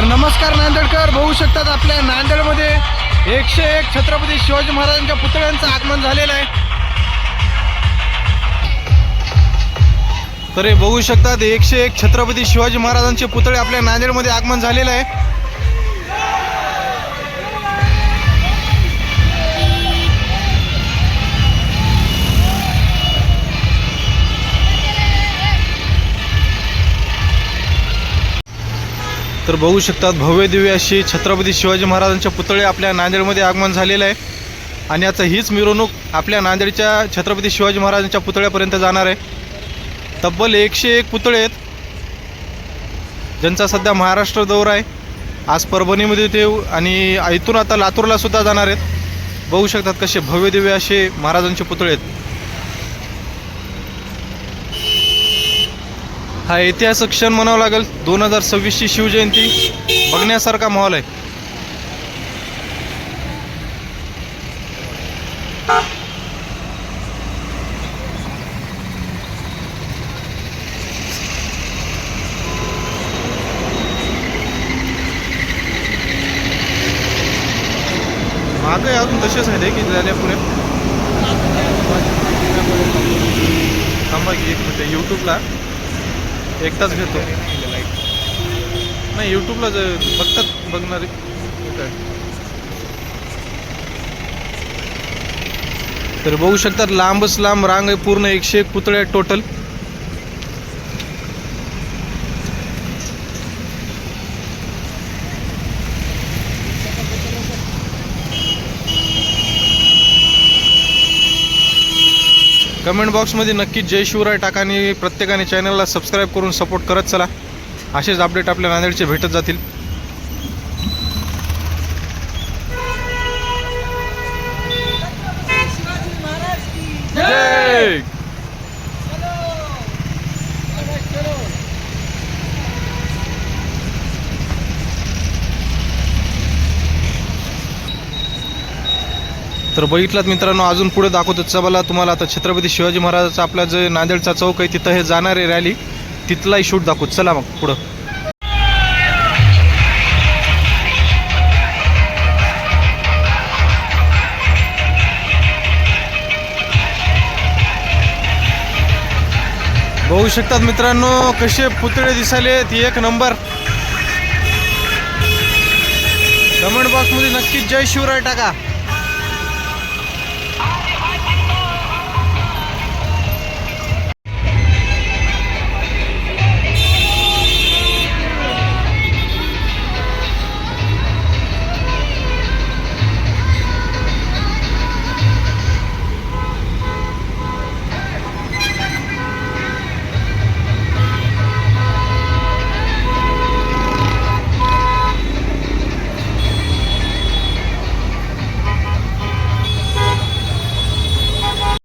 नमस्कार नांदेडकर, बघू शकतात आपल्या नांदेडमध्ये 101 छत्रपती शिवाजी महाराजांच्या पुतळ्यांचं आगमन झालेलं आहे. तर हे बघू शकतात 101 छत्रपती शिवाजी महाराजांचे पुतळे आपल्या नांदेडमध्ये आगमन झालेलं आहे. तर बघू शकतात भव्य दिव्य अशी छत्रपती शिवाजी महाराजांचे पुतळे आपल्या नांदेडमध्ये आगमन झालेलं आहे. आणि आता हीच मिरवणूक आपल्या नांदेडच्या छत्रपती शिवाजी महाराजांच्या पुतळ्यापर्यंत जाणार आहे. तब्बल 101 पुतळे आहेत ज्यांचा सध्या महाराष्ट्र दौरा आहे. आज परभणीमध्ये ते आणि इथून आता लातूरला सुद्धा जाणार आहेत. बघू शकतात कसे भव्य दिव्य असे महाराजांचे पुतळे आहेत. हा ऐतिहासिक क्षण म्हणावा लागेल. 2026ची शिवजयंती बघण्यासारखा माहोल आहे. मागे अजून तसेच आहे की झाल्या पुढे थांबा की एक मिनिट. यूट्यूबला एक तास घेतो नाही. यूट्यूबला बघतात बघणारे. तर बघू शकतात लांबच लांब रांग आहे. पूर्ण 101 पुतळे आहेत टोटल. कमेंट बॉक्समध्ये नक्कीच जय शिवराय टाका आणि प्रत्येकाने चॅनलला सबस्क्राईब करून सपोर्ट करत चला. असेच अपडेट आपल्या नांदेडचे भेटत जातील. जय. तर बघितलात मित्रांनो, अजून पुढे दाखवतो चला तुम्हाला. आता छत्रपती शिवाजी महाराजांचा आपला जे नांदेडचा चौक आहे तिथं हे जाणार आहे रॅली. तिथलाही शूट दाखवतो. चला मग पुढं. बघू शकतात मित्रांनो कसे पुतळे दिसाले. एक नंबर. कमेंट बॉक्समध्ये नक्कीच जय शिवराय टाका.